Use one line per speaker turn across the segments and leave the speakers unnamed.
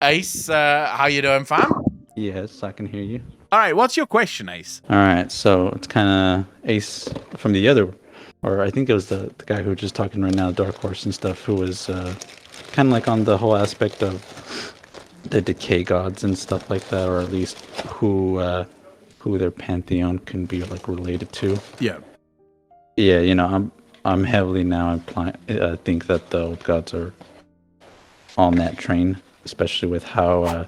Ace, how you doing, fam?
Yes, I can hear you.
All right, what's your question, Ace?
All right, so it's kind of Ace from the other, or I think it was the guy who was just talking right now, Dark Horse and stuff, who was kind of like on the whole aspect of the decay gods and stuff like that, or at least who their pantheon can be like related to.
Yeah.
Yeah, I'm heavily now implying think that the old gods are on that train, especially with how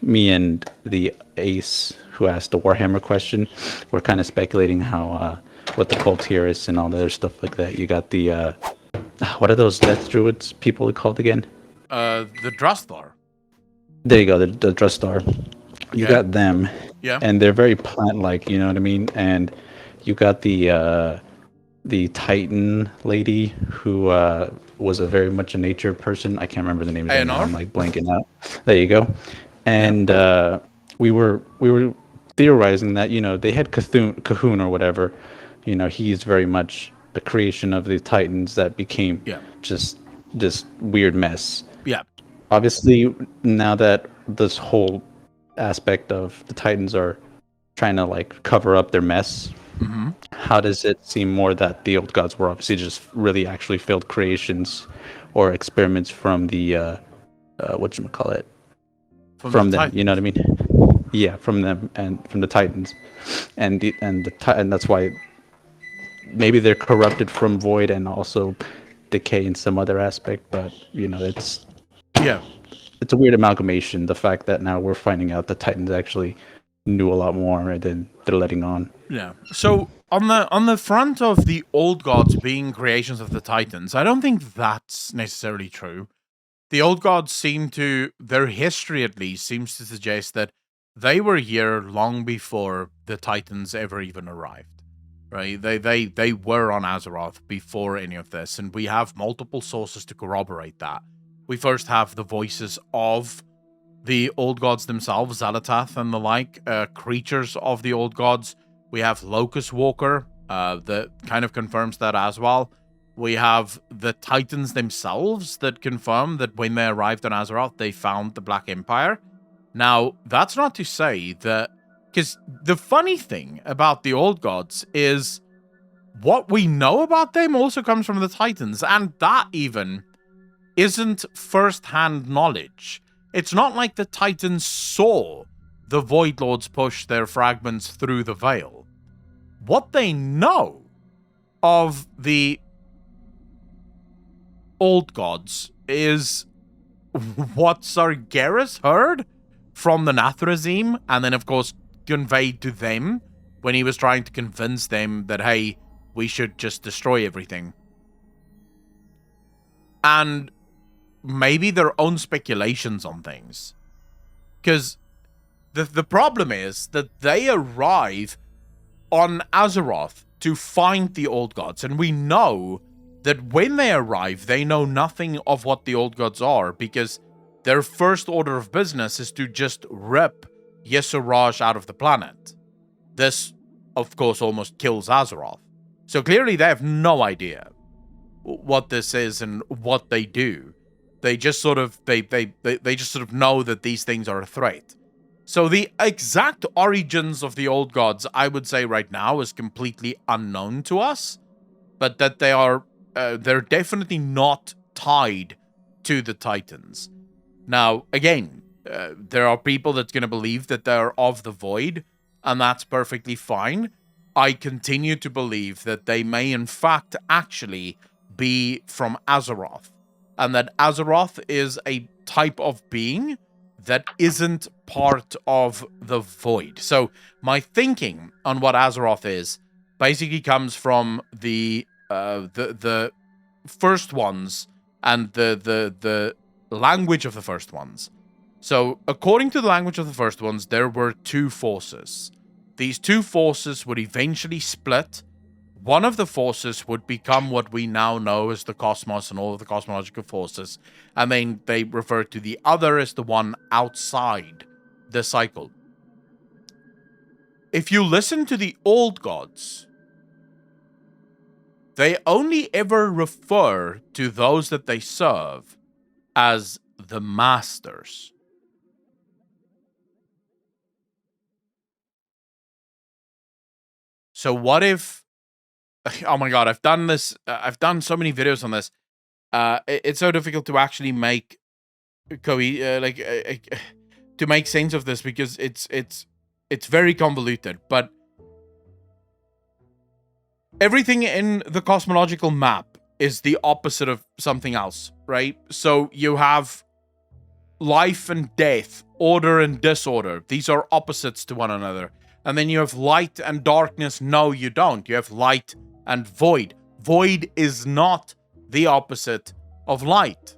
me and the Ace who asked the Warhammer question were kind of speculating how what the cult here is and all the other stuff like that. You got the what are those death druids people are called again?
The Drusthar.
There you go, the Drustar. You
Okay.
got them,
Yeah.
and they're very plant-like. You know what I mean? And you got the Titan lady who was a very much a nature person. I can't remember the name of it now.
ANR.
I'm like blanking out. There you go.
Yeah.
And we were theorizing that they had Cahoon or whatever. He's very much the creation of the Titans that became
Yeah.
just this weird mess.
Yeah.
Obviously, now that this whole aspect of the Titans are trying to like cover up their mess,
Mm-hmm.
how does it seem more that the old gods were obviously just really actually failed creations or experiments from the whatchamacallit,
From the
from them, you know
Titans.
what I mean? Yeah, from them and from the Titans. And that's why maybe they're corrupted from void and also decay in some other aspect, but
Yeah.
it's a weird amalgamation, the fact that now we're finding out the Titans actually knew a lot more than they're letting on.
Yeah. So on the front of the old gods being creations of the Titans, I don't think that's necessarily true. The old gods seem to, their history at least, seems to suggest that they were here long before the Titans ever even arrived. Right? They were on Azeroth before any of this, and we have multiple sources to corroborate that. We first have the voices of the old gods themselves, Xalatath and the like, creatures of the old gods. We have Locust Walker, that kind of confirms that as well. We have the Titans themselves that confirm that when they arrived on Azeroth, they found the Black Empire. Now, that's not to say that, because the funny thing about the old gods is what we know about them also comes from the Titans, and that even isn't first-hand knowledge. It's not like the Titans saw the Void Lords push their fragments through the veil. What they know of the old gods is what Sargeras heard from the Nathrazim, and then, of course, conveyed to them when he was trying to convince them that, hey, we should just destroy everything. And maybe their own speculations on things. Because the problem is that they arrive on Azeroth to find the old gods, and we know that when they arrive, they know nothing of what the old gods are, because their first order of business is to just rip Yesuraj out of the planet. This, of course, almost kills Azeroth. So clearly they have no idea what this is and what they do. They just sort of they just sort of know that these things are a threat. So the exact origins of the old gods, I would say right now, is completely unknown to us, but that they're definitely not tied to the Titans. Now, again, there are people that's going to believe that they're of the void, and that's perfectly fine. I continue to believe that they may, in fact, actually be from Azeroth, and that Azeroth is a type of being that isn't part of the void. So my thinking on what Azeroth is basically comes from the first ones and the language of the first ones. So according to the language of the first ones, there were two forces. These two forces would eventually split. One of the forces would become what we now know as the cosmos and all of the cosmological forces, and then they refer to the other as the one outside the cycle. If you listen to the old gods, they only ever refer to those that they serve as the masters. So what if? Oh my god, I've done this. I've done so many videos on this. It's so difficult to actually make to make sense of this because it's very convoluted. But everything in the cosmological map is the opposite of something else, right? So you have life and death, order and disorder. These are opposites to one another. And then you have light and darkness. No, you don't. You have light and void. Void is not the opposite of light.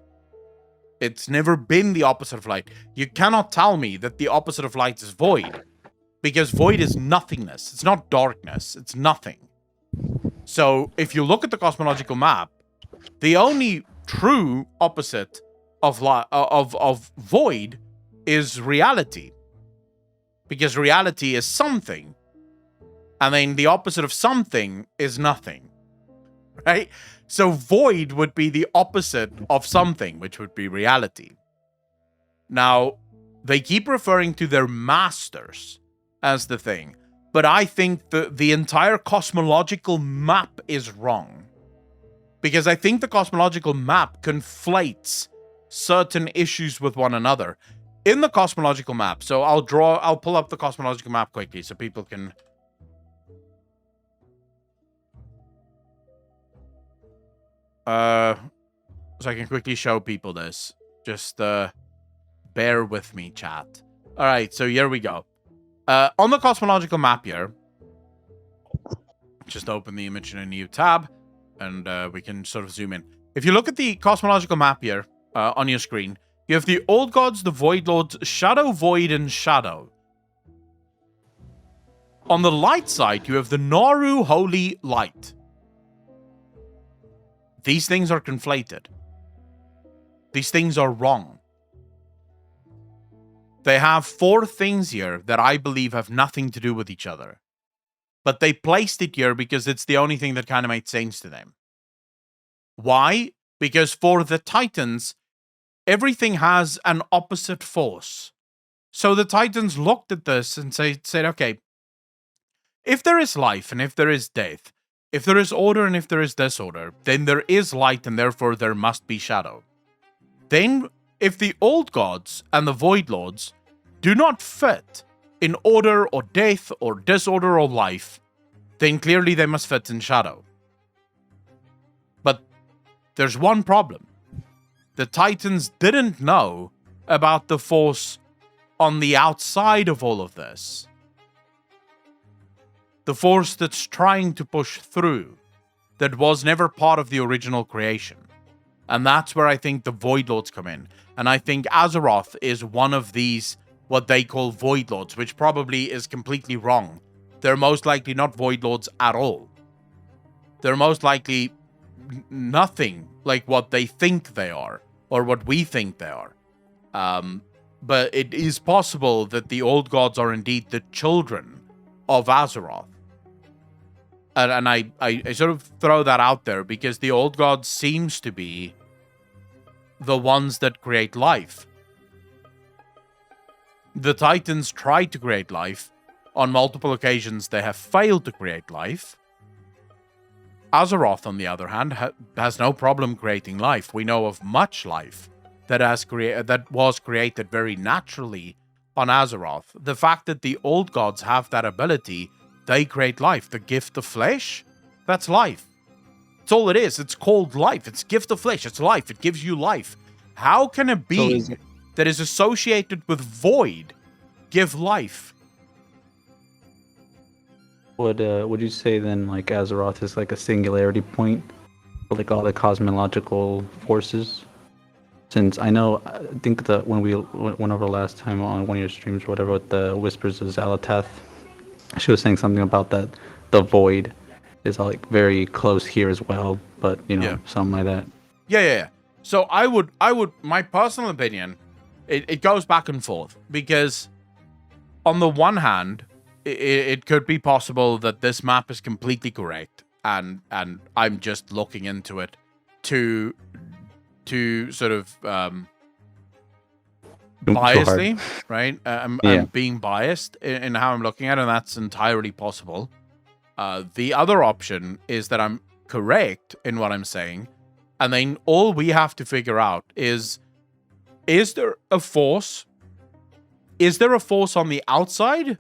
It's never been the opposite of light. You cannot tell me that the opposite of light is void, because void is nothingness. It's not darkness. It's nothing. So if you look at the cosmological map, the only true opposite of void is reality, because reality is something, and then the opposite of something is nothing, right? So void would be the opposite of something, which would be reality. Now, they keep referring to their masters as the thing, but I think the entire cosmological map is wrong, because I think the cosmological map conflates certain issues with one another. In the cosmological map, so I'll pull up the cosmological map quickly so people can... so I can quickly show people this. Just bear with me, chat. Alright, so here we go. On the cosmological map here, just open the image in a new tab, and we can sort of zoom in. If you look at the cosmological map here on your screen, you have the Old Gods, the Void Lords, Shadow, Void, and Shadow. On the light side, you have the Naru Holy Light. These things are conflated. These things are wrong. They have 4 things here that I believe have nothing to do with each other. But they placed it here because it's the only thing that kind of made sense to them. Why? Because for the Titans, everything has an opposite force. So the Titans looked at this and said, okay, if there is life and if there is death, if there is order and if there is disorder, then there is light and therefore there must be shadow. Then, if the Old Gods and the Void Lords do not fit in order or death or disorder or life, then clearly they must fit in shadow. But there's one problem. The Titans didn't know about the force on the outside of all of this. The force that's trying to push through, that was never part of the original creation. And that's where I think the Void Lords come in. And I think Azeroth is one of these, what they call Void Lords, which probably is completely wrong. They're most likely not Void Lords at all. They're most likely nothing like what they think they are, or what we think they are. But it is possible that the Old Gods are indeed the children of Azeroth. And I sort of throw that out there because the Old Gods seems to be the ones that create life. The Titans tried to create life. On multiple occasions, they have failed to create life. Azeroth, on the other hand, has no problem creating life. We know of much life that was created very naturally on Azeroth. The fact that the Old Gods have that ability, they create life. The gift of flesh, that's life. That's all it is. It's called life. It's gift of flesh. It's life. It gives you life. How can a being that is associated with void give life?
Would you say then, like, Azeroth is like a singularity point for like all the cosmological forces? Since I think that when we went over last time on one of your streams or whatever with the Whispers of Xal'atath, she was saying something about that the void is like very close here as well, but something like that.
Yeah. So I would, my personal opinion, it goes back and forth because on the one hand, it could be possible that this map is completely correct, and I'm just looking into it to sort of biasly, right? I'm being biased in how I'm looking at it, and that's entirely possible. The other option is that I'm correct in what I'm saying, and then all we have to figure out is there a force? Is there a force on the outside?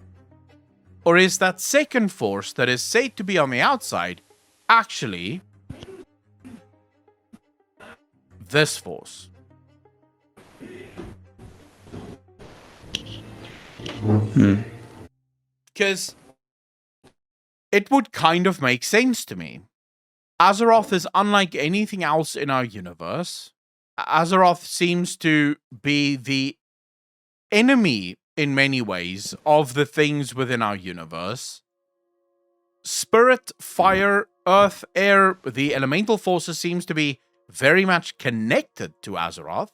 Or is that second force that is said to be on the outside actually this force? Because it would kind of make sense to me. Azeroth is unlike anything else in our universe. Azeroth seems to be the enemy in many ways of the things within our universe. Spirit, fire, earth, air, the elemental forces seems to be very much connected to Azeroth.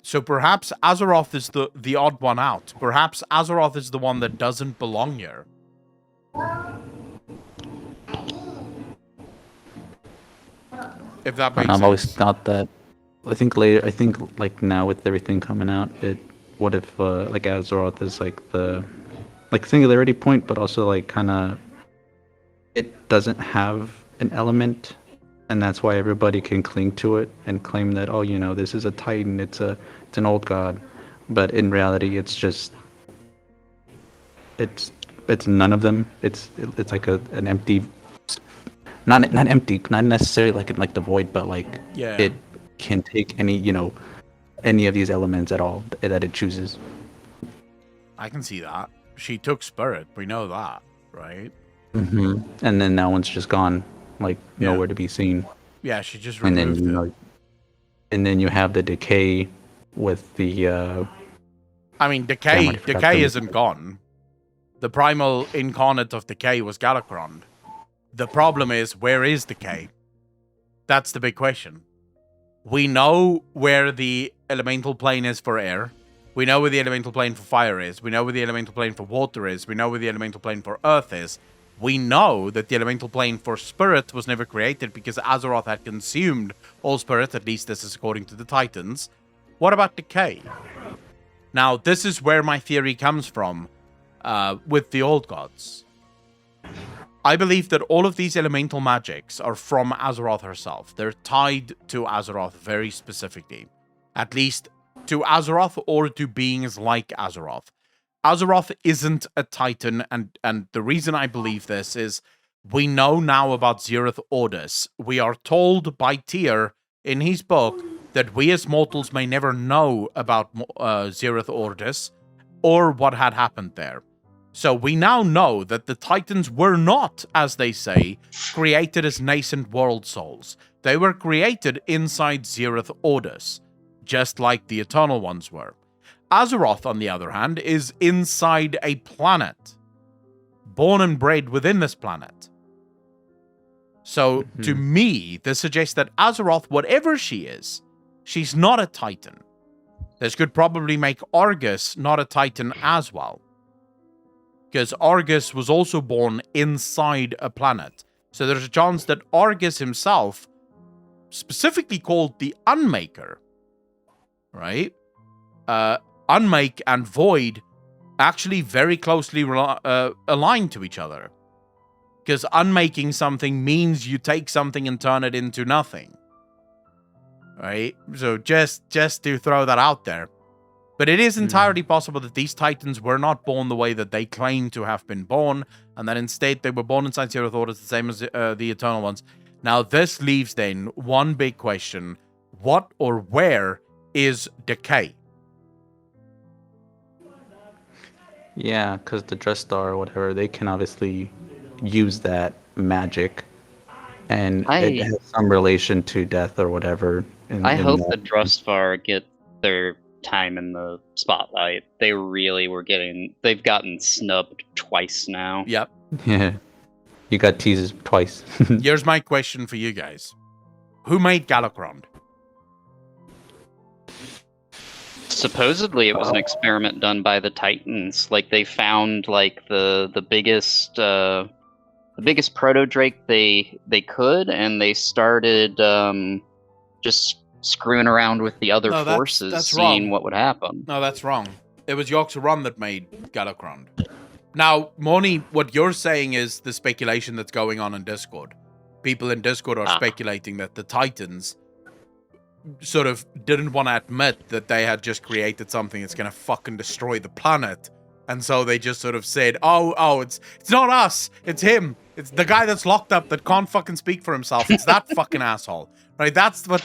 So perhaps Azeroth is the odd one out. Perhaps Azeroth is the one that doesn't belong here. If that makes sense.
I've always thought that. I think like now with everything coming out, what if like Azeroth is like the singularity point, but also like kind of it doesn't have an element, and that's why everybody can cling to it and claim that, oh, this is a Titan, it's an old god, but in reality it's just it's none of them. It's like an empty, not empty, not necessarily like the void, but like it can take any of these elements at all that it chooses.
I can see that. She took spirit. We know that, right?
Mm-hmm. And then that one's just gone, like nowhere to be seen.
Yeah, she just removed it.
And then you have the decay with the.
I mean, decay isn't gone. The primal incarnate of decay was Galakrond. The problem is, where is decay? That's the big question. We know where the elemental plane is for air. We know where the elemental plane for fire is. We know where the elemental plane for water is. We know where the elemental plane for earth is. We know that the elemental plane for spirit was never created because Azeroth had consumed all spirit, at least this is according to the Titans. What about decay? Now, this is where my theory comes from with the old gods. I believe that all of these elemental magics are from Azeroth herself. They're tied to Azeroth very specifically. At least to Azeroth or to beings like Azeroth. Azeroth isn't a Titan, and the reason I believe this is we know now about Zeroth Ordis. We are told by Tyr in his book that we as mortals may never know about Zeroth Ordis or what had happened there. So we now know that the Titans were not, as they say, created as nascent world souls. They were created inside Zeroth Ordis, just like the Eternal Ones were. Azeroth, on the other hand, is inside a planet, born and bred within this planet. So, to me, this suggests that Azeroth, whatever she is, she's not a Titan. This could probably make Argus not a Titan as well. Because Argus was also born inside a planet. So there's a chance that Argus himself, specifically called the Unmaker, right? Unmake and Void actually very closely aligned to each other. Because unmaking something means you take something and turn it into nothing. Right? So just to throw that out there. But it is entirely possible that these Titans were not born the way that they claim to have been born, and that instead they were born inside Zeroth Ordis, the same as the Eternal Ones. Now, this leaves then one big question. What or where is decay?
Yeah, because the Drestar or whatever, they can obviously use that magic, and it has some relation to death or whatever.
I hope the Drustvar get their time in the spotlight. They really were they've gotten snubbed twice now.
Yep.
Yeah. You got teases twice.
Here's my question for you guys. Who made Galakrond?
Supposedly it was an experiment done by the Titans. Like they found like the biggest proto drake they could, and they started just screwing around with the other forces, seeing what would happen.
No, that's wrong. It was Yogg-Saron that made Galakrond. Now, Moni, what you're saying is the speculation that's going on in Discord. People in Discord are speculating that the Titans sort of didn't want to admit that they had just created something that's going to fucking destroy the planet. And so they just sort of said, oh, it's not us. It's him. It's the guy that's locked up that can't fucking speak for himself. It's that fucking asshole. Right? That's what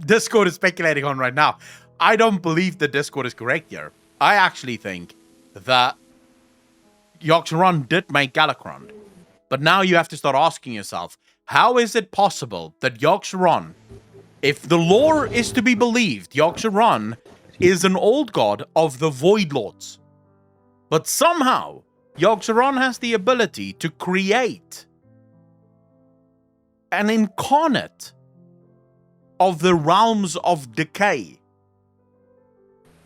Discord is speculating on right now. I don't believe that Discord is correct here. I actually think that Yogg-Saron did make Galakrond. But now you have to start asking yourself, how is it possible that Yogg-Saron, if the lore is to be believed, Yogg-Saron is an old god of the Void Lords. But somehow, Yogg-Saron has the ability to create an incarnate of the realms of decay.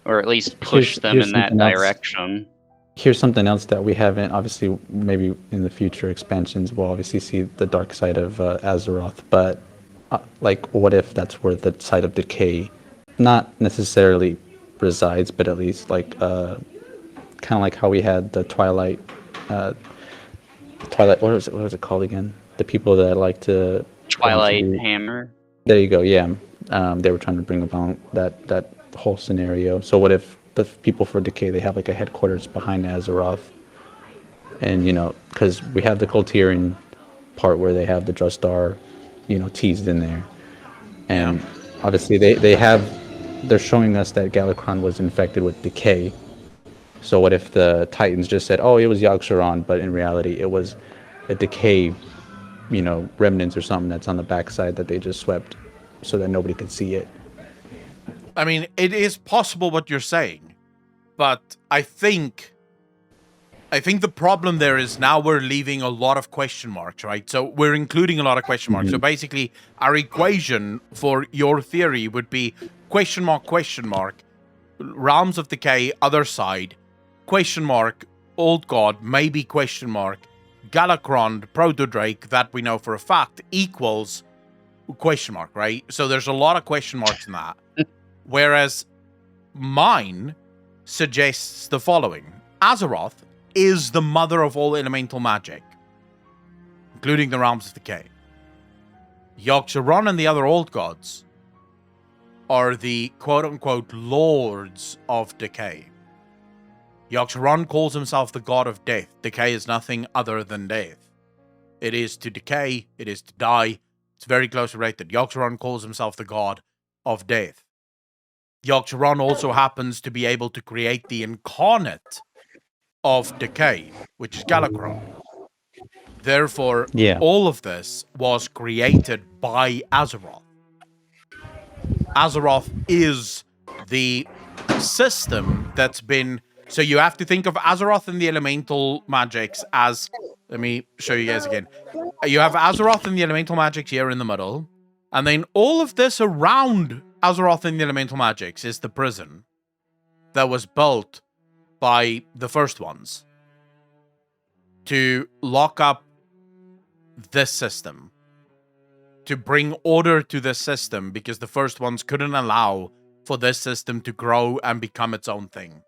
Or at least push them in that direction.
Here's something else that we haven't, obviously, maybe in the future expansions, we'll obviously see the dark side of Azeroth, but like, what if that's where the side of decay not necessarily resides, but at least like kind of like how we had the Twilight, what was it called again? The people that like to
Twilight Hammer.
There you go. Yeah, they were trying to bring about that whole scenario. So what if the people for Decay, they have like a headquarters behind Azeroth, and because we have the Kultiran part where they have the Drustar, teased in there, and obviously they're showing us that Galakrond was infected with Decay. So what if the Titans just said, oh, it was Yogg-Saron, but in reality it was a Decay, remnants or something that's on the backside that they just swept so that nobody could see it.
I mean, it is possible what you're saying, but I think the problem there is now we're leaving a lot of question marks, right? So we're including a lot of question marks. So basically, our equation for your theory would be question mark, realms of decay, other side, question mark, old god, maybe question mark, Galakrond, Proto-Drake, that we know for a fact, equals question mark, right? So there's a lot of question marks in that. Whereas mine suggests the following. Azeroth is the mother of all elemental magic, including the realms of decay. Yogg-Saron and the other old gods are the quote-unquote lords of decay. Yogg-Saron calls himself the god of death. Decay is nothing other than death. It is to decay, it is to die. It's very closely related. Yogg-Saron calls himself the god of death. Yogg-Saron also happens to be able to create the incarnate of decay, which is Galakrond. Therefore, all of this was created by Azeroth. Azeroth is the system that's been... So you have to think of Azeroth and the elemental magics as... Let me show you guys again. You have Azeroth and the elemental magics here in the middle. And then all of this around Azeroth and the elemental magics is the prison that was built by the first ones to lock up this system, to bring order to this system, because the first ones couldn't allow for this system to grow and become its own thing.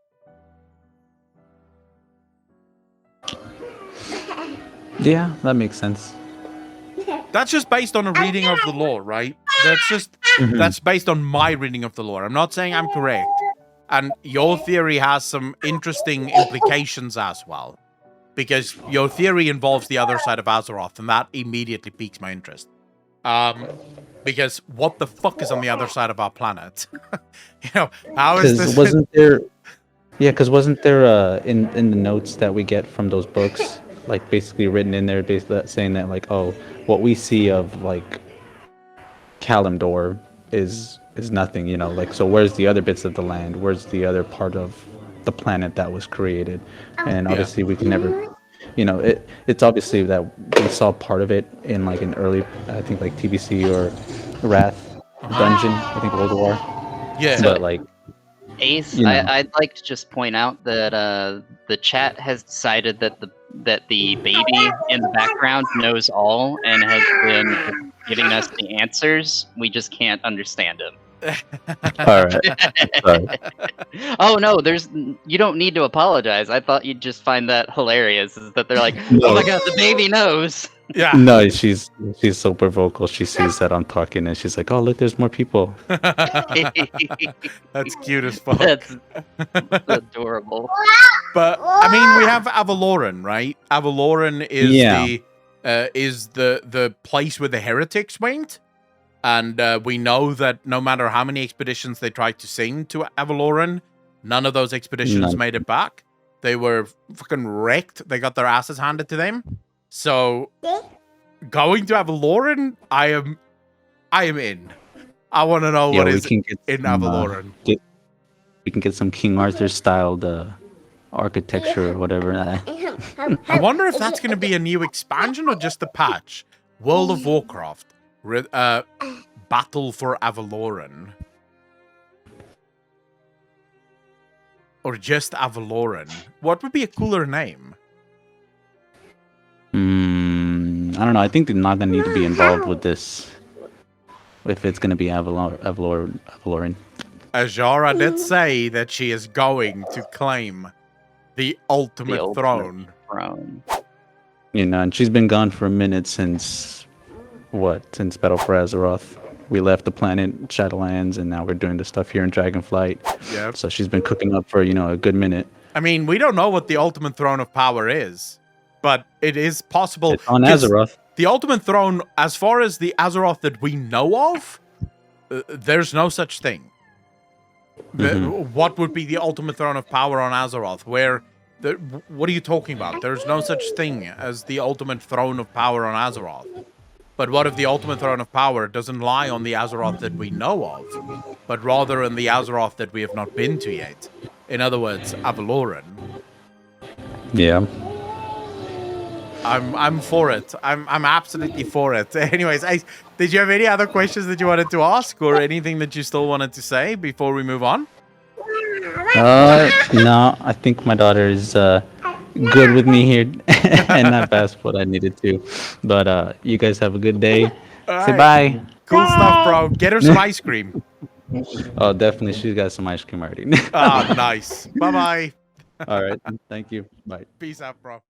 Yeah, that makes sense.
That's just based on a reading of the lore, right? That's based on my reading of the lore. I'm not saying I'm correct. And your theory has some interesting implications as well. Because your theory involves the other side of Azeroth, and that immediately piques my interest. Because what the fuck is on the other side of our planet? How is this?
Wasn't there in the notes that we get from those books, like basically written in there, basically saying that like, oh, what we see of like Kalimdor is nothing, like, so where's the other bits of the land? Where's the other part of the planet that was created? And obviously we can never, it's obviously that we saw part of it in like an early, I think like TBC or Wrath dungeon, I think World War.
Yeah.
But like,
Ace, I'd like to just point out that the chat has decided that the baby in the background knows all and has been giving us the answers. We just can't understand him.
All right. Sorry.
Oh no, you don't need to apologize. I thought you'd just find that hilarious. Is that they're like, oh
No.
my god, the baby knows.
Yeah.
No, she's super vocal. She sees that I'm talking, and she's like, "Oh, look, there's more people."
That's cute as fuck.
That's adorable.
But I mean, we have Avaloran, right? Avaloran is
Yeah.
the place where the heretics went, and we know that no matter how many expeditions they tried to send to Avaloran, none of those expeditions
None.
made it back. They were fucking wrecked. They got their asses handed to them. So going to Avaloran, I am in. I want to know what is in Avaloran.
We can get some King Arthur styled architecture or whatever.
I wonder if that's going to be a new expansion or just a patch. World of Warcraft, Battle for Avaloran, or just Avaloran. What would be a cooler name?
I don't know. I think they're not gonna need to be involved with this if it's gonna be Avaloran.
Azara did say that she is going to claim the ultimate throne.
You know, and she's been gone for a minute since Battle for Azeroth. We left the planet Shadowlands, and now we're doing the stuff here in Dragonflight.
Yeah.
So she's been cooking up for a good minute.
I mean, we don't know what the ultimate throne of power is, but it is possible.
It's on Azeroth.
The ultimate throne, as far as the Azeroth that we know of, there's no such thing. What would be the ultimate throne of power on Azeroth? What are you talking about? There's no such thing as the ultimate throne of power on Azeroth. But what if the ultimate throne of power doesn't lie on the Azeroth that we know of, but rather in the Azeroth that we have not been to yet? In other words, Avaloran.
Yeah.
I'm for it. I'm absolutely for it. Anyways, did you have any other questions that you wanted to ask, or anything that you still wanted to say before we move on?
No, I think my daughter is good with me here, and I've asked what I needed to. But you guys have a good day.
All
Say
right.
bye.
Cool stuff, bro. Get her some ice cream.
Oh, definitely. She's got some ice cream already.
Ah, nice. Bye-bye.
All right. Thank you. Bye.
Peace out, bro.